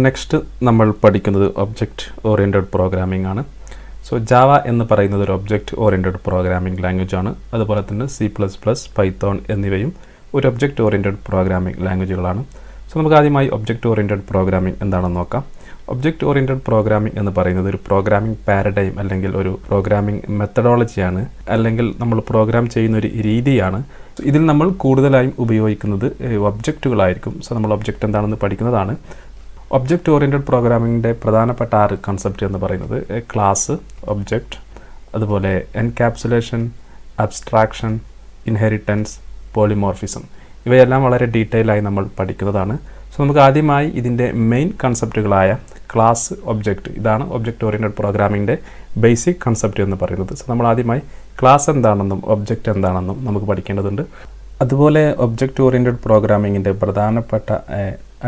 Next നമ്മൾ പഠിക്കുന്നത് object oriented programming ആണ്. സോ ജാവ എന്ന് പറയുന്നത് ഒരു ഒബ്ജക്റ്റ് ഓറിയൻറ്റഡ് പ്രോഗ്രാമിംഗ് ലാംഗ്വേജ് ആണ്. അതുപോലെ തന്നെ C++, പൈത്തോൺ എന്നിവയും ഒരു ഒബ്ജക്റ്റ് ഓറിയൻറ്റഡ് പ്രോഗ്രാമിംഗ് ലാംഗ്വേജുകളാണ്. സോ നമുക്ക് ആദ്യമായി ഒബ്ജക്റ്റ് ഓറിയൻറ്റഡ് പ്രോഗ്രാമിംഗ് എന്താണെന്ന് നോക്കാം. ഒബ്ജക്റ്റ് ഓറിയൻറ്റഡ് പ്രോഗ്രാമിംഗ് എന്ന് പറയുന്നത് ഒരു പ്രോഗ്രാമിംഗ് പാരഡൈം അല്ലെങ്കിൽ ഒരു പ്രോഗ്രാമിംഗ് മെത്തഡോളജിയാണ്, അല്ലെങ്കിൽ നമ്മൾ പ്രോഗ്രാം ചെയ്യുന്ന ഒരു രീതിയാണ്. ഇതിൽ നമ്മൾ കൂടുതലായും ഉപയോഗിക്കുന്നത് ഒബ്ജക്റ്റുകളായിരിക്കും. സോ നമ്മൾ ഒബ്ജക്റ്റ് എന്താണെന്ന് പഠിക്കുന്നതാണ്. ഒബ്ജക്റ്റ് ഓറിയൻറ്റഡ് പ്രോഗ്രാമിങ്ങിൻ്റെ പ്രധാനപ്പെട്ട 6 കൺസെപ്റ്റ് എന്ന് പറയുന്നത് ക്ലാസ്, ഒബ്ജക്റ്റ്, അതുപോലെ എൻകാപ്സുലേഷൻ, അബ്സ്ട്രാക്ഷൻ, ഇൻഹെറിറ്റൻസ്, പോളിമോർഫിസം, ഇവയെല്ലാം വളരെ ഡീറ്റെയിൽ ആയി നമ്മൾ പഠിക്കുന്നതാണ്. സോ നമുക്ക് ആദ്യമായി ഇതിൻ്റെ മെയിൻ കൺസെപ്റ്റുകളായ ക്ലാസ്, ഒബ്ജക്റ്റ്, ഇതാണ് ഒബ്ജക്റ്റ് ഓറിയൻറ്റഡ് പ്രോഗ്രാമിങ്ങിൻ്റെ ബേസിക് കൺസെപ്റ്റ് എന്ന് പറയുന്നത്. സോ നമ്മൾ ആദ്യമായി ക്ലാസ് എന്താണെന്നും ഒബ്ജക്റ്റ് എന്താണെന്നും നമുക്ക് പഠിക്കേണ്ടതുണ്ട്. അതുപോലെ ഒബ്ജക്റ്റ് ഓറിയൻറ്റഡ് പ്രോഗ്രാമിങ്ങിൻ്റെ പ്രധാനപ്പെട്ട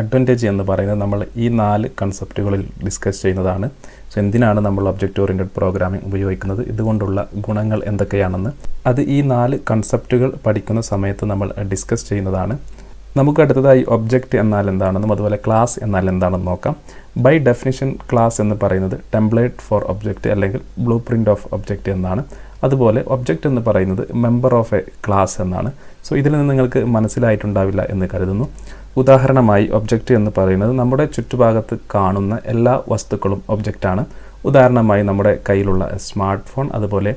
അഡ്വാൻറ്റേജ് എന്ന് പറയുന്നത് നമ്മൾ ഈ 4 കൺസെപ്റ്റുകളിൽ ഡിസ്കസ് ചെയ്യുന്നതാണ്. സോ എന്തിനാണ് നമ്മൾ ഒബ്ജക്റ്റ് ഓറിയൻറ്റഡ് പ്രോഗ്രാമിംഗ് ഉപയോഗിക്കുന്നത്, ഇതുകൊണ്ടുള്ള ഗുണങ്ങൾ എന്തൊക്കെയാണെന്ന് അത് ഈ 4 കൺസെപ്റ്റുകൾ പഠിക്കുന്ന സമയത്ത് നമ്മൾ ഡിസ്കസ് ചെയ്യുന്നതാണ്. നമുക്ക് അടുത്തതായി ഒബ്ജക്റ്റ് എന്നാൽ എന്താണെന്നും അതുപോലെ ക്ലാസ് എന്നാൽ എന്താണെന്ന് നോക്കാം. ബൈ ഡെഫിനിഷൻ ക്ലാസ് എന്ന് പറയുന്നത് ടെംപ്ലേറ്റ് ഫോർ ഒബ്ജക്റ്റ് അല്ലെങ്കിൽ ബ്ലൂ പ്രിൻ്റ് ഓഫ് ഒബ്ജക്റ്റ് എന്നാണ്. അതുപോലെ ഒബ്ജക്റ്റ് എന്ന് പറയുന്നത് മെമ്പർ ഓഫ് എ ക്ലാസ് എന്നാണ്. സോ ഇതിൽ നിന്ന് നിങ്ങൾക്ക് മനസ്സിലായിട്ടുണ്ടാവില്ല എന്ന് കരുതുന്നു. ഉദാഹരണമായി ഒബ്ജക്റ്റ് എന്ന് പറയുന്നത് നമ്മുടെ ചുറ്റുഭാഗത്ത് കാണുന്ന എല്ലാ വസ്തുക്കളും ഒബ്ജക്റ്റാണ്. ഉദാഹരണമായി നമ്മുടെ കയ്യിലുള്ള സ്മാർട്ട് ഫോൺ, അതുപോലെ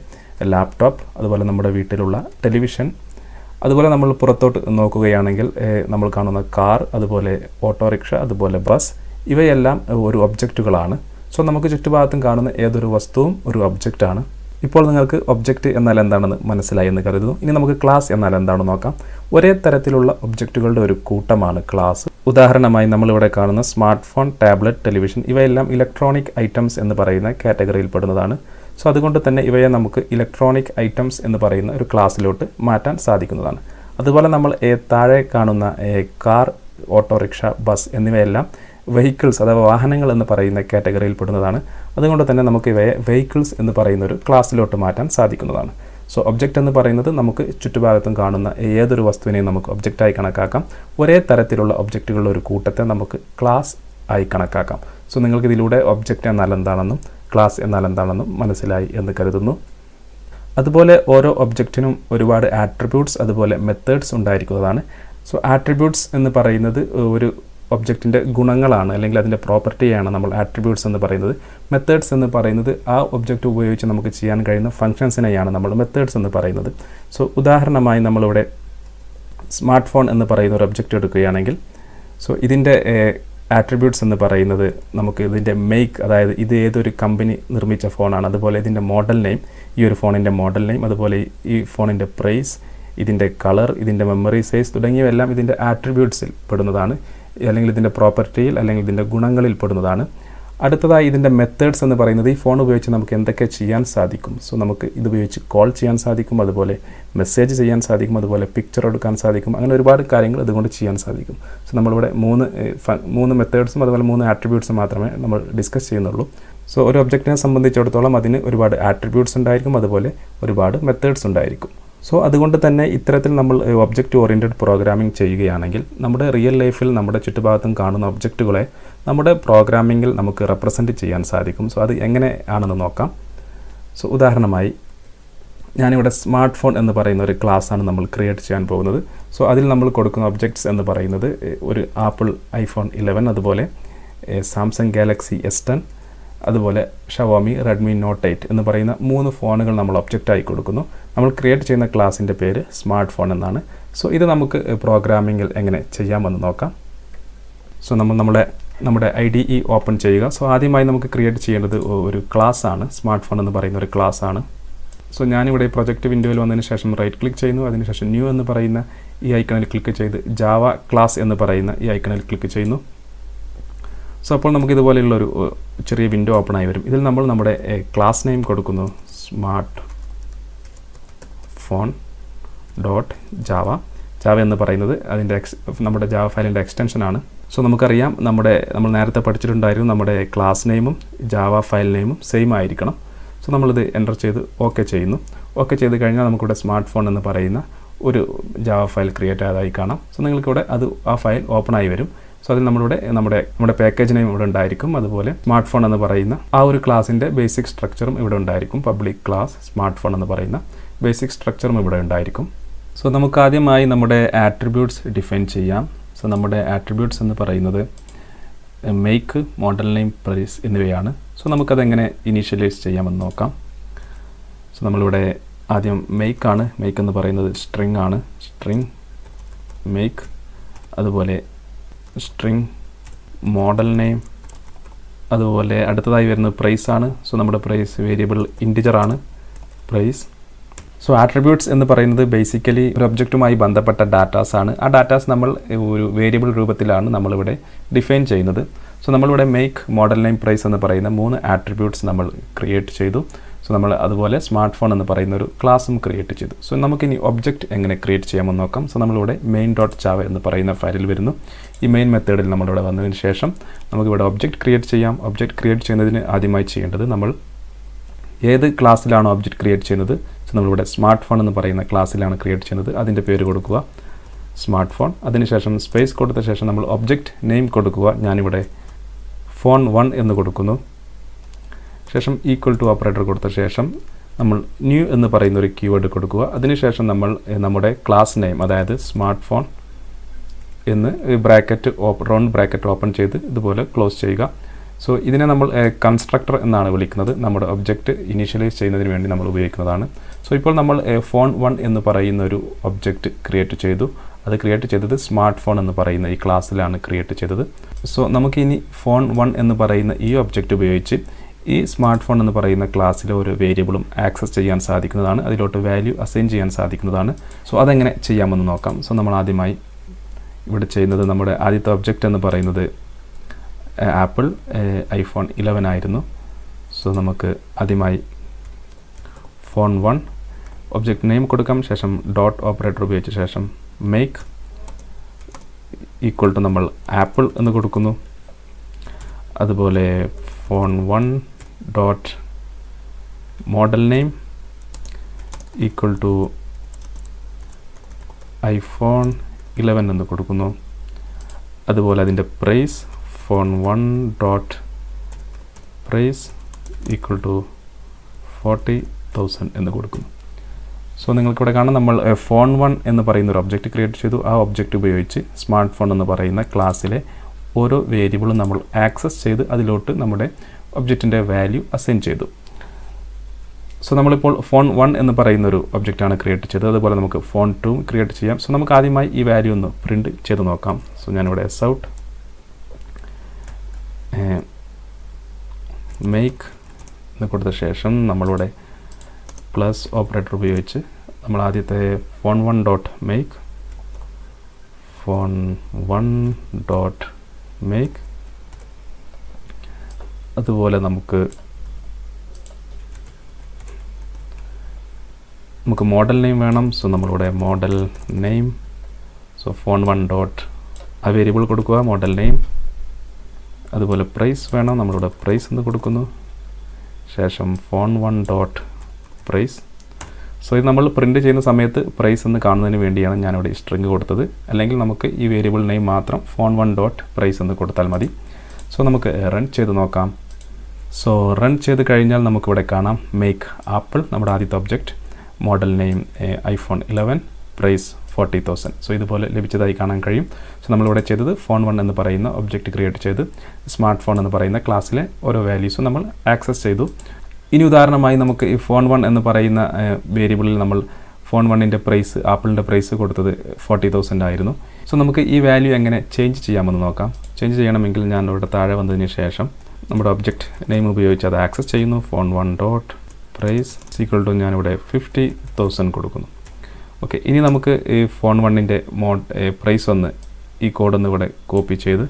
ലാപ്ടോപ്പ്, അതുപോലെ നമ്മുടെ വീട്ടിലുള്ള ടെലിവിഷൻ, അതുപോലെ നമ്മൾ പുറത്തോട്ട് നോക്കുകയാണെങ്കിൽ നമ്മൾ കാണുന്ന കാർ, അതുപോലെ ഓട്ടോറിക്ഷ, അതുപോലെ ബസ്, ഇവയെല്ലാം ഒരു ഒബ്ജക്റ്റുകളാണ്. സോ നമുക്ക് ചുറ്റുഭാഗത്തും കാണുന്ന ഏതൊരു വസ്തുവും ഒരു ഒബ്ജക്റ്റാണ്. ഇപ്പോൾ നിങ്ങൾക്ക് ഒബ്ജക്റ്റ് എന്നാൽ എന്താണെന്ന് മനസ്സിലായി എന്ന് കരുതുന്നു. ഇനി നമുക്ക് ക്ലാസ് എന്നാൽ എന്താണെന്ന് നോക്കാം. ഒരേ തരത്തിലുള്ള ഒബ്ജക്റ്റുകളുടെ ഒരു കൂട്ടമാണ് ക്ലാസ്. ഉദാഹരണമായി നമ്മളിവിടെ കാണുന്ന സ്മാർട്ട് ഫോൺ, ടാബ്ലറ്റ്, ടെലിവിഷൻ, ഇവയെല്ലാം ഇലക്ട്രോണിക് ഐറ്റംസ് എന്ന് പറയുന്ന കാറ്റഗറിയിൽ പെടുന്നതാണ്. സോ അതുകൊണ്ട് തന്നെ ഇവയെ നമുക്ക് ഇലക്ട്രോണിക് ഐറ്റംസ് എന്ന് പറയുന്ന ഒരു ക്ലാസ്സിലോട്ട് മാറ്റാൻ സാധിക്കുന്നതാണ്. അതുപോലെ നമ്മൾ താഴെ കാണുന്ന കാർ, ഓട്ടോറിക്ഷ, ബസ് എന്നിവയെല്ലാം വെഹിക്കിൾസ് അഥവാ വാഹനങ്ങൾ എന്ന് പറയുന്ന കാറ്റഗറിയിൽ പെടുന്നതാണ്. അതുകൊണ്ട് തന്നെ നമുക്ക് ഇവയെ വെഹിക്കിൾസ് എന്ന് പറയുന്ന ഒരു ക്ലാസ്സിലോട്ട് മാറ്റാൻ സാധിക്കുന്നതാണ്. സോ ഒബ്ജക്റ്റ് എന്ന് പറയുന്നത് നമുക്ക് ചുറ്റുഭാഗത്തും കാണുന്ന ഏതൊരു വസ്തുവിനെയും നമുക്ക് ഒബ്ജക്റ്റായി കണക്കാക്കാം. ഒരേ തരത്തിലുള്ള ഒബ്ജക്റ്റുകളുടെ ഒരു കൂട്ടത്തെ നമുക്ക് ക്ലാസ് ആയി കണക്കാക്കാം. സോ നിങ്ങൾക്ക് ഇതിലൂടെ ഒബ്ജക്റ്റ് എന്നാൽ എന്താണെന്നും ക്ലാസ് എന്നാൽ എന്താണെന്നും മനസ്സിലായി എന്ന് കരുതുന്നു. അതുപോലെ ഓരോ ഒബ്ജക്റ്റിനും ഒരുപാട് ആട്രിബ്യൂട്ട്സ്, അതുപോലെ മെത്തേഡ്സ് ഉണ്ടായിരിക്കുന്നതാണ്. സോ ആട്രിബ്യൂട്ട്സ് എന്ന് പറയുന്നത് ഒരു ഒബ്ജക്റ്റിൻ്റെ ഗുണങ്ങളാണ്, അല്ലെങ്കിൽ അതിൻ്റെ പ്രോപ്പർട്ടിയാണ് നമ്മൾ ആട്രിബ്യൂട്ട്സ് എന്ന് പറയുന്നത്. മെത്തേഡ്സ് എന്ന് പറയുന്നത് ആ ഒബ്ജക്റ്റ് ഉപയോഗിച്ച് നമുക്ക് ചെയ്യാൻ കഴിയുന്ന ഫങ്ഷൻസിനെയാണ് നമ്മൾ മെത്തേഡ്സ് എന്ന് പറയുന്നത്. സോ ഉദാഹരണമായി നമ്മളിവിടെ സ്മാർട്ട് ഫോൺ എന്ന് പറയുന്ന ഒരു ഒബ്ജക്റ്റ് എടുക്കുകയാണെങ്കിൽ, സോ ഇതിൻ്റെ ആട്രിബ്യൂട്ട്സ് എന്ന് പറയുന്നത് നമുക്ക് ഇതിൻ്റെ മേക്ക്, അതായത് ഇത് ഏതൊരു കമ്പനി നിർമ്മിച്ച ഫോണാണ്, അതുപോലെ ഇതിൻ്റെ മോഡൽ നെയിം, ഈ ഒരു ഫോണിൻ്റെ മോഡൽ നെയിം, അതുപോലെ ഈ ഫോണിൻ്റെ പ്രൈസ്, ഇതിൻ്റെ കളർ, ഇതിൻ്റെ മെമ്മറി സൈസ് തുടങ്ങിയവയെല്ലാം ഇതിൻ്റെ ആട്രിബ്യൂട്ട്സിൽ പെടുന്നതാണ്, അല്ലെങ്കിൽ ഇതിൻ്റെ പ്രോപ്പർട്ടിയിൽ അല്ലെങ്കിൽ ഇതിൻ്റെ ഗുണങ്ങളിൽ പെടുന്നതാണ്. അടുത്തതായി ഇതിൻ്റെ മെത്തേഡ്സ് എന്ന് പറയുന്നത് ഈ ഫോൺ ഉപയോഗിച്ച് നമുക്ക് എന്തൊക്കെ ചെയ്യാൻ സാധിക്കും. സോ നമുക്ക് ഇതുപയോഗിച്ച് കോൾ ചെയ്യാൻ സാധിക്കും, അതുപോലെ മെസ്സേജ് ചെയ്യാൻ സാധിക്കും, അതുപോലെ പിക്ചർ എടുക്കാൻ സാധിക്കും, അങ്ങനെ ഒരുപാട് കാര്യങ്ങൾ ഇതുകൊണ്ട് ചെയ്യാൻ സാധിക്കും. സോ നമ്മളിവിടെ 3 മെത്തേഡ്സും അതുപോലെ 3 ആട്രിബ്യൂട്ട്സും മാത്രമേ നമ്മൾ ഡിസ്കസ് ചെയ്യുന്നുള്ളൂ. സോ ഒരു ഒബ്ജക്റ്റിനെ സംബന്ധിച്ചിടത്തോളം അതിന് ഒരുപാട് ആട്രിബ്യൂട്ട്സ് ഉണ്ടായിരിക്കും, അതുപോലെ ഒരുപാട് മെത്തേഡ്സ് ഉണ്ടായിരിക്കും. സോ അതുകൊണ്ട് തന്നെ ഇത്തരത്തിൽ നമ്മൾ ഒബ്ജക്റ്റ് ഓറിയൻറ്റഡ് പ്രോഗ്രാമിംഗ് ചെയ്യുകയാണെങ്കിൽ നമ്മുടെ റിയൽ ലൈഫിൽ നമ്മുടെ ചുറ്റുഭാഗത്തും കാണുന്ന ഒബ്ജക്റ്റുകളെ നമ്മുടെ പ്രോഗ്രാമിങ്ങിൽ നമുക്ക് റെപ്രസെൻറ്റ് ചെയ്യാൻ സാധിക്കും. സോ അത് എങ്ങനെ ആണെന്ന് നോക്കാം. സോ ഉദാഹരണമായി ഞാനിവിടെ സ്മാർട്ട് ഫോൺ എന്ന് പറയുന്ന ഒരു ക്ലാസ്സാണ് നമ്മൾ ക്രിയേറ്റ് ചെയ്യാൻ പോകുന്നത്. സോ അതിൽ നമ്മൾ കൊടുക്കുന്ന ഒബ്ജക്ട്സ് എന്ന് പറയുന്നത് ഒരു ആപ്പിൾ iPhone 11, അതുപോലെ സാംസങ് ഗാലക്സി S10, അതുപോലെ ഷവോമി റെഡ്മി നോട്ട് 8 എന്ന് പറയുന്ന 3 ഫോണുകൾ നമ്മൾ ഒബ്ജക്റ്റായി കൊടുക്കുന്നു. നമ്മൾ ക്രിയേറ്റ് ചെയ്യുന്ന ക്ലാസിൻ്റെ പേര് സ്മാർട്ട് ഫോൺ എന്നാണ്. സോ ഇത് നമുക്ക് പ്രോഗ്രാമിങ്ങിൽ എങ്ങനെ ചെയ്യാമെന്ന് നോക്കാം. സോ നമ്മൾ നമ്മുടെ IDE ഓപ്പൺ ചെയ്യുക. സോ ആദ്യമായി നമുക്ക് ക്രിയേറ്റ് ചെയ്യേണ്ടത് ഒരു ക്ലാസ് ആണ്. സ്മാർട്ട് ഫോൺ എന്ന് പറയുന്ന ഒരു ക്ലാസ് ആണ്. സോ ഞാനിവിടെ പ്രൊജക്റ്റ് വിൻഡോയിൽ വന്നതിന് ശേഷം റൈറ്റ് ക്ലിക്ക് ചെയ്യുന്നു. അതിനുശേഷം ന്യൂ എന്ന് പറയുന്ന ഈ ഐക്കണിൽ ക്ലിക്ക് ചെയ്ത് ജാവ ക്ലാസ് എന്ന് പറയുന്ന ഈ ഐക്കണിൽ ക്ലിക്ക് ചെയ്യുന്നു. സോ അപ്പോൾ നമുക്ക് ഇതുപോലെയുള്ളൊരു ചെറിയ വിൻഡോ ഓപ്പൺ ആയി വരും. ഇതിൽ നമ്മൾ നമ്മുടെ ക്ലാസ് നെയിം കൊടുക്കുന്നു, സ്മാർട്ട് ഫോൺ .java. ജാവ എന്ന് പറയുന്നത് അതിൻ്റെ നമ്മുടെ ജാവ ഫയലിൻ്റെ എക്സ്റ്റൻഷനാണ്. സോ നമുക്കറിയാം നമ്മൾ നേരത്തെ പഠിച്ചിട്ടുണ്ടായിരുന്നു നമ്മുടെ ക്ലാസ് നെയിമും ജാവ ഫയൽ നെയിമും സെയിം ആയിരിക്കണം. സോ നമ്മളിത് എൻ്റർ ചെയ്ത് ഓക്കെ ചെയ്യുന്നു. ഓക്കെ ചെയ്ത് കഴിഞ്ഞാൽ നമുക്കിവിടെ സ്മാർട്ട് ഫോൺ എന്ന് പറയുന്ന ഒരു ജാവ ഫയൽ ക്രിയേറ്റ് ആയതായി കാണാം. സോ നിങ്ങൾക്കിവിടെ ആ ഫയൽ ഓപ്പൺ ആയി വരും. സോ അതിൽ നമ്മുടെ പാക്കേജ് നെയിം ഇവിടെ ഉണ്ടായിരിക്കും. അതുപോലെ സ്മാർട്ട് ഫോൺ എന്ന് പറയുന്ന ആ ഒരു ക്ലാസിൻ്റെ ബേസിക് സ്ട്രക്ചറും ഇവിടെ ഉണ്ടായിരിക്കും. പബ്ലിക് ക്ലാസ് സ്മാർട്ട് ഫോൺ എന്ന് പറയുന്ന ബേസിക് സ്ട്രക്ചറും ഇവിടെ ഉണ്ടായിരിക്കും. സോ നമുക്ക് ആദ്യമായി നമ്മുടെ ആട്രിബ്യൂട്ട്സ് ഡിഫൈൻ ചെയ്യാം. സോ നമ്മുടെ ആട്രിബ്യൂട്ട്സ് എന്ന് പറയുന്നത് മേക്ക്, മോഡൽ നെയിം, പ്രൈസ് എന്നിവയാണ്. സോ നമുക്കതെങ്ങനെ ഇനീഷ്യലൈസ് ചെയ്യാമെന്ന് നോക്കാം. സോ നമ്മളിവിടെ ആദ്യം മേക്ക് എന്ന് പറയുന്നത് സ്ട്രിങ് ആണ്. സ്ട്രിങ് മേക്ക്, അതുപോലെ സ്ട്രിങ് മോഡൽ നെയിം, അതുപോലെ അടുത്തതായി വരുന്നത് പ്രൈസ് ആണ്. സോ നമ്മുടെ പ്രൈസ് വേരിയബിൾ ഇൻറ്റിജർ ആണ്, പ്രൈസ്. സോ ആട്രിബ്യൂട്ട്സ് എന്ന് പറയുന്നത് ബേസിക്കലി ഒരു ഒബ്ജക്റ്റുമായി ബന്ധപ്പെട്ട ഡാറ്റാസ് ആണ്. ആ ഡാറ്റാസ് നമ്മൾ ഒരു വേരിയബിൾ രൂപത്തിലാണ് നമ്മളിവിടെ ഡിഫൈൻ ചെയ്യുന്നത്. സോ നമ്മളിവിടെ മേക്ക്, മോഡൽ നെയിം, പ്രൈസ് എന്ന് പറയുന്ന 3 ആട്രിബ്യൂട്ട്സ് നമ്മൾ ക്രിയേറ്റ് ചെയ്തു. സോ നമ്മൾ അതുപോലെ സ്മാർട്ട് ഫോൺ എന്ന് പറയുന്ന ഒരു ക്ലാസ്സും ക്രിയേറ്റ് ചെയ്തു. സോ നമുക്കിനി ഒബ്ജക്റ്റ് എങ്ങനെ ക്രിയേറ്റ് ചെയ്യാമെന്ന് നോക്കാം. സോ നമ്മളിവിടെ main.java എന്ന് പറയുന്ന ഫയലിൽ വരുന്നു. ഈ മെയിൻ മെത്തേഡിൽ നമ്മളിവിടെ വന്നതിന് ശേഷം നമുക്കിവിടെ ഒബ്ജക്റ്റ് ക്രിയേറ്റ് ചെയ്യാം. ഒബ്ജക്റ്റ് ക്രിയേറ്റ് ചെയ്യുന്നതിന് ആദ്യമായി ചെയ്യേണ്ടത് നമ്മൾ ഏത് ക്ലാസ്സിലാണോ ഒബ്ജക്റ്റ് ക്രിയേറ്റ് ചെയ്യുന്നത്, സോ നമ്മളിവിടെ സ്മാർട്ട് ഫോൺ എന്ന് പറയുന്ന ക്ലാസ്സിലാണ് ക്രിയേറ്റ് ചെയ്യുന്നത്. അതിൻ്റെ പേര് കൊടുക്കുക സ്മാർട്ട് ഫോൺ. അതിനുശേഷം സ്പേസ് കൊടുത്ത ശേഷം നമ്മൾ ഒബ്ജക്റ്റ് നെയിം കൊടുക്കുക. ഞാനിവിടെ ഫോൺ 1 എന്ന് കൊടുക്കുന്നു. ശേഷം ഈക്വൽ ടു ഓപ്പറേറ്റർ കൊടുത്ത ശേഷം നമ്മൾ ന്യൂ എന്ന് പറയുന്ന ഒരു കീവേഡ് കൊടുക്കുക. അതിനുശേഷം നമ്മൾ നമ്മുടെ ക്ലാസ് നെയിം, അതായത് സ്മാർട്ട് ഫോൺ എന്ന് റൗണ്ട് ബ്രാക്കറ്റ് ഓപ്പൺ ചെയ്ത് ഇതുപോലെ ക്ലോസ് ചെയ്യുക. സോ ഇതിനെ നമ്മൾ കൺസ്ട്രക്ടർ എന്നാണ് വിളിക്കുന്നത്. നമ്മുടെ ഒബ്ജക്റ്റ് ഇനീഷ്യലൈസ് ചെയ്യുന്നതിന് വേണ്ടി നമ്മൾ ഉപയോഗിക്കുന്നതാണ്. സോ ഇപ്പോൾ നമ്മൾ ഫോൺ 1 എന്ന് പറയുന്ന ഒരു ഒബ്ജക്റ്റ് ക്രിയേറ്റ് ചെയ്തു. അത് ക്രിയേറ്റ് ചെയ്തത് സ്മാർട്ട് ഫോൺ എന്ന് പറയുന്ന ഈ ക്ലാസ്സിലാണ് ക്രിയേറ്റ് ചെയ്തത്. സോ നമുക്കിനി ഫോൺ 1 എന്ന് പറയുന്ന ഈ ഒബ്ജക്റ്റ് ഉപയോഗിച്ച് ഈ സ്മാർട്ട് ഫോൺ എന്ന് പറയുന്ന ക്ലാസ്സിലെ ഒരു വേരിയബിളും ആക്സസ് ചെയ്യാൻ സാധിക്കുന്നതാണ്. അതിലോട്ട് വാല്യൂ അസൈൻ ചെയ്യാൻ സാധിക്കുന്നതാണ്. സോ അതെങ്ങനെ ചെയ്യാമെന്ന് നോക്കാം. സോ നമ്മൾ ആദ്യമായി ഇവിടെ ചെയ്യുന്നത്, നമ്മുടെ ആദ്യത്തെ ഒബ്ജക്റ്റ് എന്ന് പറയുന്നത് ആപ്പിൾ ഐഫോൺ 11 ആയിരുന്നു. സോ നമുക്ക് ആദ്യമായി ഫോൺ 1 ഒബ്ജക്റ്റ് നെയിം കൊടുക്കാം. ശേഷം ഡോട്ട് ഓപ്പറേറ്റർ ഉപയോഗിച്ച ശേഷം മേക്ക് ഈക്വൽ ടു നമ്മൾ ആപ്പിൾ എന്ന് കൊടുക്കുന്നു. അതുപോലെ phone 1 dot model name equal to iPhone 11 എന്ന് കൊടുക്കുന്നു. അതുപോലെ അതിൻ്റെ price phone 1 dot price equal to 40,000 എന്ന് കൊടുക്കുന്നു. സോ നിങ്ങൾക്കിവിടെ കാണാം, നമ്മൾ ഫോൺ 1 എന്ന് പറയുന്ന ഒരു ഒബ്ജക്റ്റ് ക്രിയേറ്റ് ചെയ്തു. ആ ഒബ്ജക്റ്റ് ഉപയോഗിച്ച് സ്മാർട്ട് ഫോൺ എന്ന് പറയുന്ന ക്ലാസ്സിലെ ഓരോ വേരിയബിളും നമ്മൾ ആക്സസ് ചെയ്ത് അതിലോട്ട് നമ്മുടെ ഒബ്ജക്റ്റിൻ്റെ വാല്യൂ അസൈൻ ചെയ്തു. സോ നമ്മളിപ്പോൾ ഫോൺ 1 എന്ന് പറയുന്ന ഒരു ഒബ്ജക്റ്റാണ് ക്രിയേറ്റ് ചെയ്തത്. അതുപോലെ നമുക്ക് ഫോൺ 2 ക്രിയേറ്റ് ചെയ്യാം. സോ നമുക്ക് ആദ്യമായി ഈ വാല്യൂ ഒന്ന് പ്രിൻറ്റ് ചെയ്ത് നോക്കാം. സോ ഞാനിവിടെ എസ്ഔട്ട് മേക്ക് എന്ന് കൊടുത്ത ശേഷം നമ്മളിവിടെ പ്ലസ് ഓപ്പറേറ്റർ ഉപയോഗിച്ച് നമ്മൾ ആദ്യത്തെ phone 1 dot make phone 1 dot make, അതുപോലെ നമുക്ക് മോഡൽ നെയിം വേണം. സോ നമ്മളിവിടെ model name, so phone 1 dot ആ വേരിയബിൾ കൊടുക്കുക മോഡൽ നെയിം. അതുപോലെ പ്രൈസ് വേണം, നമ്മളിവിടെ പ്രൈസ് എന്ന് കൊടുക്കുന്നു. ശേഷം ഫോൺ 1 ഡോട്ട് പ്രൈസ്. സോ ഇത് നമ്മൾ പ്രിൻറ്റ് ചെയ്യുന്ന സമയത്ത് പ്രൈസ് എന്ന് കാണുന്നതിന് വേണ്ടിയാണ് ഞാനിവിടെ സ്ട്രിങ് കൊടുത്തത്. അല്ലെങ്കിൽ നമുക്ക് ഈ വേരിയബിൾ നെയിം മാത്രം ഫോൺ 1 ഡോട്ട് പ്രൈസ് എന്ന് കൊടുത്താൽ മതി. സോ നമുക്ക് റൺ ചെയ്ത് നോക്കാം. സോ റൺ ചെയ്ത് കഴിഞ്ഞാൽ നമുക്കിവിടെ കാണാം മേക്ക് ആപ്പിൾ, നമ്മുടെ ആദ്യത്തെ object, model name iPhone 11, price 40,000. So ഇതുപോലെ ലഭിച്ചതായി കാണാൻ കഴിയും. സോ നമ്മളിവിടെ ചെയ്തത് ഫോൺ 1 എന്ന് പറയുന്ന ഒബ്ജക്റ്റ് ക്രിയേറ്റ് ചെയ്ത് സ്മാർട്ട് ഫോൺ എന്ന് പറയുന്ന ക്ലാസ്സിലെ ഓരോ വാല്യൂസും നമ്മൾ ആക്സസ് ചെയ്തു. ഇനി ഉദാഹരണമായി നമുക്ക് ഈ ഫോൺ 1 എന്ന് പറയുന്ന വേരിയബിളിൽ നമ്മൾ ഫോൺ 1ൻ്റെ പ്രൈസ്, ആപ്പിളിൻ്റെ പ്രൈസ് കൊടുത്തത് 40,000 ആയിരുന്നു. സോ നമുക്ക് ഈ വാല്യൂ എങ്ങനെ ചേഞ്ച് ചെയ്യാമെന്ന് നോക്കാം. ചേഞ്ച് ചെയ്യണമെങ്കിൽ ഞാൻ ഇവിടെ താഴെ വന്നതിന് ശേഷം നമ്മുടെ ഒബ്ജക്റ്റ് നെയിം ഉപയോഗിച്ച് അത് ആക്സസ് ചെയ്യുന്നു. Phone 1 dot price equal to ഞാനിവിടെ 50,000 കൊടുക്കുന്നു. ഓക്കെ, ഇനി നമുക്ക് ഈ ഫോൺ 1ൻ്റെ പ്രൈസ് ഒന്ന് ഈ കോഡൊന്ന് ഇവിടെ കോപ്പി ചെയ്ത്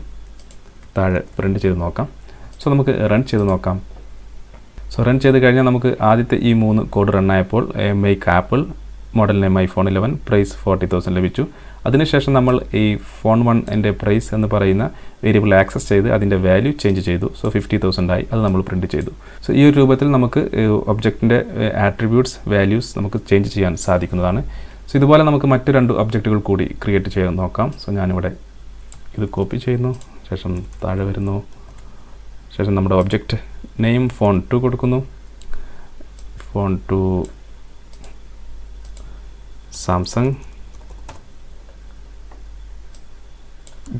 താഴെ പ്രിൻറ്റ് ചെയ്ത് നോക്കാം. സോ നമുക്ക് റൺ ചെയ്ത് നോക്കാം. സോ റൺ ചെയ്ത് കഴിഞ്ഞാൽ നമുക്ക് ആദ്യത്തെ ഈ 3 കോഡ് റൺ ആയപ്പോൾ make Apple, model name iPhone 11, price 40,000 ലഭിച്ചു. അതിനുശേഷം നമ്മൾ ഈ ഫോൺ 1ൻ്റെ പ്രൈസ് എന്ന് പറയുന്ന വേരിയബിൾ ആക്സസ് ചെയ്ത് അതിൻ്റെ വാല്യൂ ചേഞ്ച് ചെയ്തു. സോ 50,000 ആയി, അത് നമ്മൾ പ്രിൻറ്റ് ചെയ്തു. സോ ഈ ഒരു രൂപത്തിൽ നമുക്ക് ഒബ്ജക്റ്റിൻ്റെ ആട്രിബ്യൂട്ട്സ്, വാല്യൂസ് നമുക്ക് ചേഞ്ച് ചെയ്യാൻ സാധിക്കുന്നതാണ്. സോ ഇതുപോലെ നമുക്ക് മറ്റ് 2 ഒബ്ജക്റ്റുകൾ കൂടി ക്രിയേറ്റ് ചെയ്യാൻ നോക്കാം. സോ ഞാനിവിടെ ഇത് കോപ്പി ചെയ്യുന്നു, ശേഷം താഴെ വരുന്നു, ശേഷം നമ്മുടെ ഒബ്ജക്റ്റ് നെയിം ഫോൺ 2 കൊടുക്കുന്നു. Phone 2 Samsung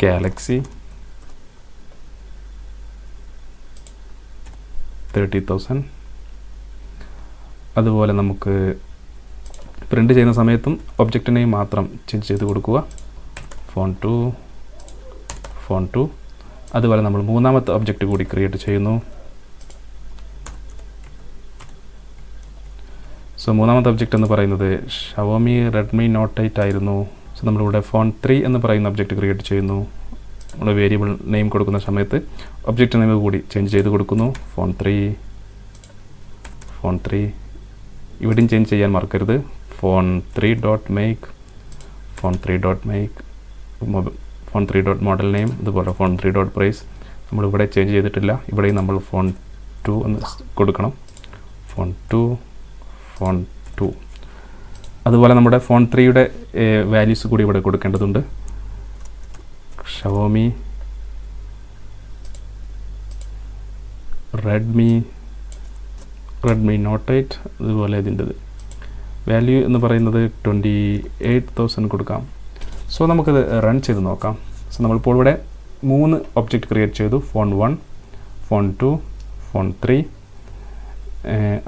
Galaxy 30,000. അതുപോലെ നമുക്ക് പ്രിൻ്റ് ചെയ്യുന്ന സമയത്തും ഒബ്ജക്റ്റ് നെയിം മാത്രം ചേഞ്ച് ചെയ്ത് കൊടുക്കുക. ഫോൺ 2. അതുപോലെ നമ്മൾ മൂന്നാമത്തെ ഒബ്ജക്റ്റ് കൂടി ക്രിയേറ്റ് ചെയ്യുന്നു. സോ മൂന്നാമത്തെ ഒബ്ജക്റ്റ് എന്ന് പറയുന്നത് ഷവോമി റെഡ്മി നോട്ട് 8 ആയിരുന്നു. സോ നമ്മളിവിടെ ഫോൺ 3 എന്ന് പറയുന്ന ഒബ്ജക്റ്റ് ക്രിയേറ്റ് ചെയ്യുന്നു. നമ്മൾ വേരിയബിൾ നെയിം കൊടുക്കുന്ന സമയത്ത് ഒബ്ജക്റ്റ് നെയിം കൂടി ചേഞ്ച് ചെയ്ത് കൊടുക്കുന്നു. ഫോൺ 3 ഇവിടെയും ചേഞ്ച് ചെയ്യാൻ മറക്കരുത്. Phone 3 dot make, phone 3 dot model name, അതുപോലെ ഫോൺ 3 ഡോട്ട് പ്രൈസ് നമ്മളിവിടെ ചേഞ്ച് ചെയ്തിട്ടില്ല. ഇവിടെയും നമ്മൾ ഫോൺ 2 എന്ന് കൊടുക്കണം. ഫോൺ 2. അതുപോലെ നമ്മുടെ ഫോൺ 3യുടെ വാല്യൂസ് കൂടി ഇവിടെ കൊടുക്കേണ്ടതുണ്ട്. ഷവോമി റെഡ്മി നോട്ട് 8, അതുപോലെ ഇതിൻ്റെത് വാല്യൂ എന്ന് പറയുന്നത് 28,000 കൊടുക്കാം. സോ നമുക്കത് റൺ ചെയ്ത് നോക്കാം. സോ നമ്മളിപ്പോൾ ഇവിടെ 3 ഒബ്ജക്റ്റ് ക്രിയേറ്റ് ചെയ്തു. Phone 1, phone 2, phone 3.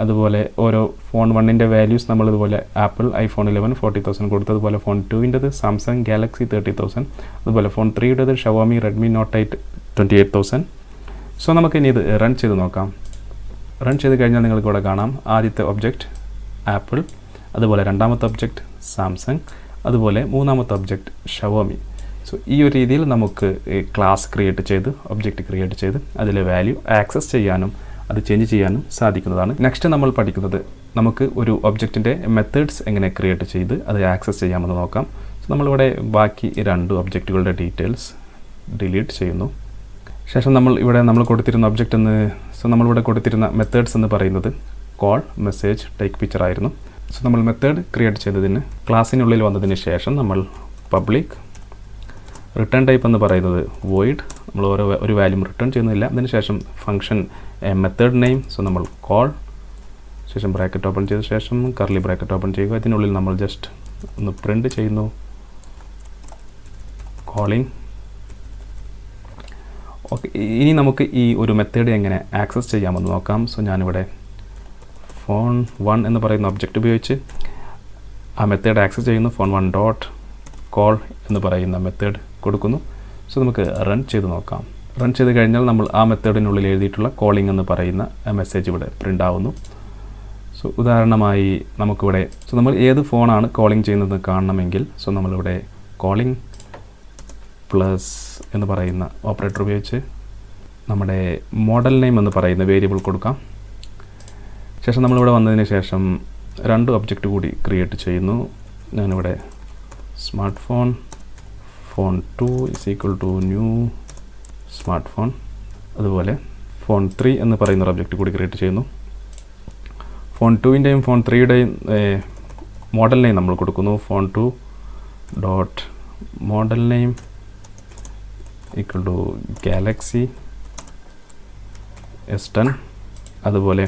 അതുപോലെ ഓരോ ഫോൺ 1ൻ്റെ വാല്യൂസ് നമ്മളിതുപോലെ ആപ്പിൾ ഐഫോൺ 11 40,000 കൊടുത്തു. അതുപോലെ ഫോൺ 2ൻ്റെത് സാംസങ് ഗാലക്സി 30,000. അതുപോലെ ഫോൺ 3യുടേത് ഷവോമി റെഡ്മി നോട്ട് 8 28,000. സോ നമുക്കിനി ഇത് റൺ ചെയ്ത് നോക്കാം. റൺ ചെയ്ത് കഴിഞ്ഞാൽ നിങ്ങൾക്ക് ഇവിടെ കാണാം ആദ്യത്തെ ഒബ്ജക്റ്റ് ആപ്പിൾ, അതുപോലെ രണ്ടാമത്തെ ഒബ്ജക്റ്റ് സാംസങ്, അതുപോലെ മൂന്നാമത്തെ ഒബ്ജക്റ്റ് ഷവോമി. സോ ഈ ഒരു രീതിയിൽ നമുക്ക് ക്ലാസ് ക്രിയേറ്റ് ചെയ്ത് ഒബ്ജക്റ്റ് ക്രിയേറ്റ് ചെയ്ത് അതിലെ വാല്യൂ ആക്സസ് ചെയ്യാനും അത് ചേഞ്ച് ചെയ്യാനും സാധിക്കുന്നതാണ്. നെക്സ്റ്റ് നമ്മൾ പഠിക്കുന്നത് നമുക്ക് ഒരു ഒബ്ജക്റ്റിൻ്റെ മെത്തേഡ്സ് എങ്ങനെ ക്രിയേറ്റ് ചെയ്ത് അത് ആക്സസ് ചെയ്യാമെന്ന് നോക്കാം. സോ നമ്മളിവിടെ ബാക്കി 2 ഒബ്ജക്റ്റുകളുടെ ഡീറ്റെയിൽസ് ഡിലീറ്റ് ചെയ്യുന്നു. ശേഷം നമ്മൾ കൊടുത്തിരുന്ന ഒബ്ജക്റ്റ് നമ്മളിവിടെ കൊടുത്തിരുന്ന മെത്തേഡ്സ് എന്ന് പറയുന്നത് കോൾ, മെസ്സേജ്, ടേക്ക് പിക്ചർ ആയിരുന്നു. സോ നമ്മൾ മെത്തേഡ് ക്രിയേറ്റ് ചെയ്തതിന് ക്ലാസ്സിനുള്ളിൽ വന്നതിന് ശേഷം നമ്മൾ പബ്ലിക്, റിട്ടേൺ ടൈപ്പ് എന്ന് പറയുന്നത് വോയിഡ്, നമ്മൾ ഒരു വാല്യൂം റിട്ടേൺ ചെയ്യുന്നില്ല. അതിനുശേഷം ഫംഗ്ഷൻ മെത്തേഡ് നെയിം, സോ നമ്മൾ കോൾ, ശേഷം ബ്രാക്കറ്റ് ഓപ്പൺ ചെയ്ത ശേഷം കർലി ബ്രാക്കറ്റ് ഓപ്പൺ ചെയ്യുക. ഇതിനുള്ളിൽ നമ്മൾ ജസ്റ്റ് ഒന്ന് പ്രിൻ്റ് ചെയ്യുന്നു കോളിംഗ്. ഓക്കെ, ഇനി നമുക്ക് ഈ ഒരു മെത്തേഡ് എങ്ങനെ ആക്സസ് ചെയ്യാമെന്ന് നോക്കാം. സോ ഞാനിവിടെ ഫോൺ 1 എന്ന് പറയുന്ന ഒബ്ജക്റ്റ് ഉപയോഗിച്ച് ആ മെത്തേഡ് ആക്സസ് ചെയ്യുന്നു. ഫോൺ 1 ഡോട്ട് കോൾ എന്ന് പറയുന്ന മെത്തേഡ് കൊടുക്കുന്നു. സോ നമുക്ക് റൺ ചെയ്ത് നോക്കാം. റൺ ചെയ്ത് കഴിഞ്ഞാൽ നമ്മൾ ആ മെത്തേഡിനുള്ളിൽ എഴുതിയിട്ടുള്ള കോളിംഗ് എന്ന് പറയുന്ന മെസ്സേജ് ഇവിടെ പ്രിൻ്റ് ആവുന്നു. സോ ഉദാഹരണമായി നമുക്കിവിടെ നമ്മൾ ഏത് ഫോണാണ് കോളിംഗ് ചെയ്യുന്നത് കാണണമെങ്കിൽ നമ്മളിവിടെ കോളിംഗ് പ്ലസ് എന്ന് പറയുന്ന ഓപ്പറേറ്റർ ഉപയോഗിച്ച് നമ്മുടെ മോഡൽ നെയിം എന്ന് പറയുന്ന വേരിയബിൾ കൊടുക്കാം. ശേഷം നമ്മളിവിടെ വന്നതിന് ശേഷം 2 ഒബ്ജക്റ്റ് കൂടി ക്രിയേറ്റ് ചെയ്യുന്നു. ഞാനിവിടെ smart phone 2 = new smart phone, അതുപോലെ ഫോൺ 3 എന്ന് പറയുന്ന ഒരു ഒബ്ജക്റ്റ് കൂടി ക്രിയേറ്റ് ചെയ്യുന്നു. ഫോൺ 2ൻ്റെയും ഫോൺ 3യുടെയും മോഡൽ നെയിം നമ്മൾ കൊടുക്കുന്നു. Phone 2 dot model name = Galaxy S10. അതുപോലെ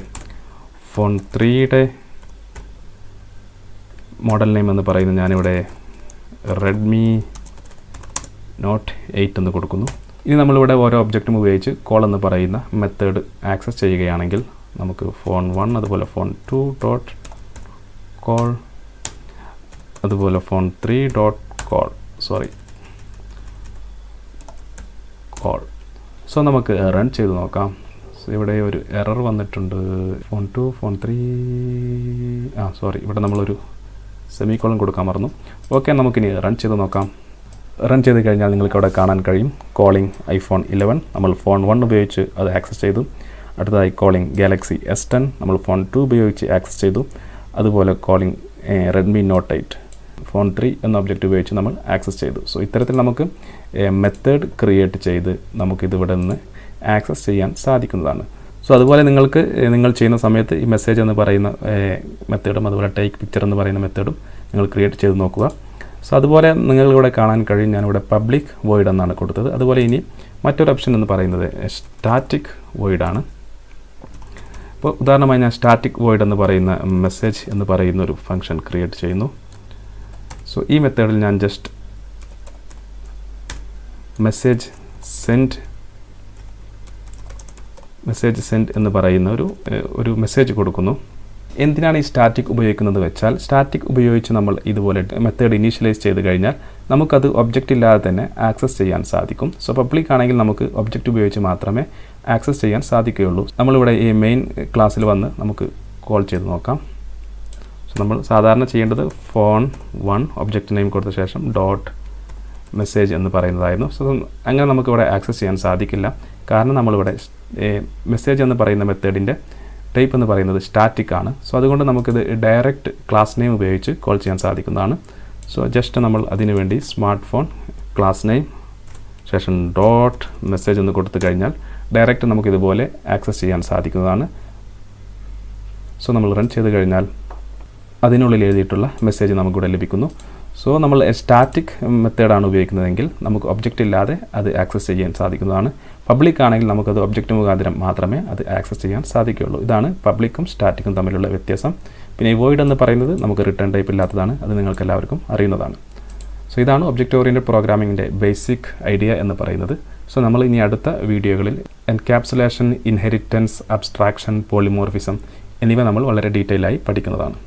ഫോൺ 3യുടെ മോഡൽ നെയിം എന്ന് പറയുന്നത് ഞാനിവിടെ റെഡ്മി നോട്ട് 8 എന്ന് കൊടുക്കുന്നു. ഇനി നമ്മളിവിടെ ഓരോ ഒബ്ജക്റ്റും ഉപയോഗിച്ച് കോൾ എന്ന് പറയുന്ന മെത്തേഡ് ആക്സസ് ചെയ്യുകയാണെങ്കിൽ നമുക്ക് ഫോൺ 1, അതുപോലെ ഫോൺ 2 ഡോട്ട് കോൾ, അതുപോലെ ഫോൺ 3 ഡോട്ട് കോൾ. സോ നമുക്ക് റൺ ചെയ്ത് നോക്കാം. സോ ഇവിടെ ഒരു എറർ വന്നിട്ടുണ്ട്. ഫോൺ 2, ഫോൺ 3 ഇവിടെ നമ്മളൊരു സെമിക്കോളൻ കൊടുക്കാൻ മറന്നു. ഓക്കെ, നമുക്കിനി റൺ ചെയ്ത് നോക്കാം. റൺ ചെയ്ത് കഴിഞ്ഞാൽ നിങ്ങൾക്ക് അവിടെ കാണാൻ കഴിയും കോളിംഗ് ഐഫോൺ 11 നമ്മൾ ഫോൺ 1 ഉപയോഗിച്ച് അത് ആക്സസ് ചെയ്തു. അടുത്തതായി കോളിംഗ് ഗാലക്സി S10 നമ്മൾ ഫോൺ 2 ഉപയോഗിച്ച് ആക്സസ് ചെയ്തു. അതുപോലെ കോളിംഗ് റെഡ്മി നോട്ട് 8 ഫോൺ 3 എന്ന ഒബ്ജക്റ്റ് ഉപയോഗിച്ച് നമ്മൾ ആക്സസ് ചെയ്തു. സോ ഇത്തരത്തിൽ നമുക്ക് മെത്തേഡ് ക്രിയേറ്റ് ചെയ്ത് നമുക്കിതിവിടെ നിന്ന് ആക്സസ് ചെയ്യാൻ സാധിക്കുന്നതാണ്. സോ അതുപോലെ നിങ്ങൾ ചെയ്യുന്ന സമയത്ത് ഈ മെസ്സേജ് എന്ന് പറയുന്ന മെത്തേഡും അതുപോലെ ടേക്ക് പിക്ചർ എന്ന് പറയുന്ന മെത്തേഡും നിങ്ങൾ ക്രിയേറ്റ് ചെയ്ത് നോക്കുക. സോ അതുപോലെ നിങ്ങളിവിടെ കാണാൻ കഴിയും ഞാനിവിടെ പബ്ലിക് വോയിഡ് എന്നാണ് കൊടുത്തത്. അതുപോലെ ഇനി മറ്റൊരു ഓപ്ഷൻ എന്ന് പറയുന്നത് സ്റ്റാറ്റിക് വോയിഡ് ആണ്. അപ്പോൾ ഉദാഹരണമായി ഞാൻ സ്റ്റാറ്റിക് വോയിഡ് എന്ന് പറയുന്ന മെസ്സേജ് എന്ന് പറയുന്ന ഒരു ഫംഗ്ഷൻ ക്രിയേറ്റ് ചെയ്യുന്നു. സോ ഈ മെത്തേഡിൽ ഞാൻ ജസ്റ്റ് മെസ്സേജ് സെൻഡ് എന്ന് പറയുന്ന ഒരു മെസ്സേജ് കൊടുക്കുന്നു. എന്തിനാണ് ഈ സ്റ്റാറ്റിക് ഉപയോഗിക്കുന്നത് വെച്ചാൽ, സ്റ്റാറ്റിക് ഉപയോഗിച്ച് നമ്മൾ ഇതുപോലെ മെത്തേഡ് ഇനീഷ്യലൈസ് ചെയ്ത് കഴിഞ്ഞാൽ നമുക്കത് ഒബ്ജക്റ്റ് ഇല്ലാതെ തന്നെ ആക്സസ് ചെയ്യാൻ സാധിക്കും. സോ പബ്ലിക് ആണെങ്കിൽ നമുക്ക് ഒബ്ജക്റ്റ് ഉപയോഗിച്ച് മാത്രമേ ആക്സസ് ചെയ്യാൻ സാധിക്കുകയുള്ളൂ. നമ്മളിവിടെ ഈ മെയിൻ ക്ലാസ്സിൽ വന്ന് നമുക്ക് കോൾ ചെയ്ത് നോക്കാം. സോ നമ്മൾ സാധാരണ ചെയ്യേണ്ടത് phone1 ഒബ്ജക്റ്റ് നെയിം കൊടുത്ത ശേഷം .മെസ്സേജ് എന്ന് പറയുന്നതായിരുന്നു. സോ അങ്ങനെ നമുക്കിവിടെ ആക്സസ് ചെയ്യാൻ സാധിക്കില്ല. കാരണം നമ്മളിവിടെ മെസ്സേജ് എന്ന് പറയുന്ന മെത്തേഡിൻ്റെ ടൈപ്പ് എന്ന് പറയുന്നത് സ്റ്റാറ്റിക് ആണ്. സോ അതുകൊണ്ട് നമുക്കിത് ഡയറക്റ്റ് ക്ലാസ് നെയിം ഉപയോഗിച്ച് കോൾ ചെയ്യാൻ സാധിക്കുന്നതാണ്. സോ ജസ്റ്റ് നമ്മൾ അതിനു വേണ്ടി സ്മാർട്ട് ഫോൺ ക്ലാസ് നെയിം ശേഷം .മെസ്സേജ് എന്ന് കൊടുത്തു കഴിഞ്ഞാൽ ഡയറക്റ്റ് നമുക്കിതുപോലെ ആക്സസ് ചെയ്യാൻ സാധിക്കുന്നതാണ്. സോ നമ്മൾ റൺ ചെയ്ത് കഴിഞ്ഞാൽ അതിനുള്ളിൽ എഴുതിയിട്ടുള്ള മെസ്സേജ് നമുക്കിവിടെ ലഭിക്കുന്നു. സോ നമ്മൾ സ്റ്റാറ്റിക് മെത്തേഡാണ് ഉപയോഗിക്കുന്നതെങ്കിൽ നമുക്ക് ഒബ്ജക്റ്റ് ഇല്ലാതെ അത് ആക്സസ് ചെയ്യാൻ സാധിക്കുന്നതാണ്. പബ്ലിക് ആണെങ്കിൽ നമുക്കത് ഒബ്ജക്റ്റ് മുഖാന്തരം മാത്രമേ അത് ആക്സസ് ചെയ്യാൻ സാധിക്കുകയുള്ളൂ. ഇതാണ് പബ്ലിക്കും സ്റ്റാറ്റിക്കും തമ്മിലുള്ള വ്യത്യാസം. പിന്നെ ഈ വോയിഡ് എന്ന് പറയുന്നത് നമുക്ക് റിട്ടേൺ ടൈപ്പ് ഇല്ലാത്തതാണ്. അത് നിങ്ങൾക്ക് എല്ലാവർക്കും അറിയുന്നതാണ്. സോ ഇതാണ് ഒബ്ജക്റ്റ് ഓറിയൻറ്റഡ് പ്രോഗ്രാമിങ്ങിൻ്റെ ബേസിക് ഐഡിയ എന്ന് പറയുന്നത്. സോ നമ്മൾ ഇനി അടുത്ത വീഡിയോകളിൽ എൻക്യാപ്സുലേഷൻ, ഇൻഹെറിറ്റൻസ്, അബ്സ്ട്രാക്ഷൻ, പോളിമോർഫിസം എന്നിവ നമ്മൾ വളരെ ഡീറ്റെയിൽ ആയി പഠിക്കുന്നതാണ്.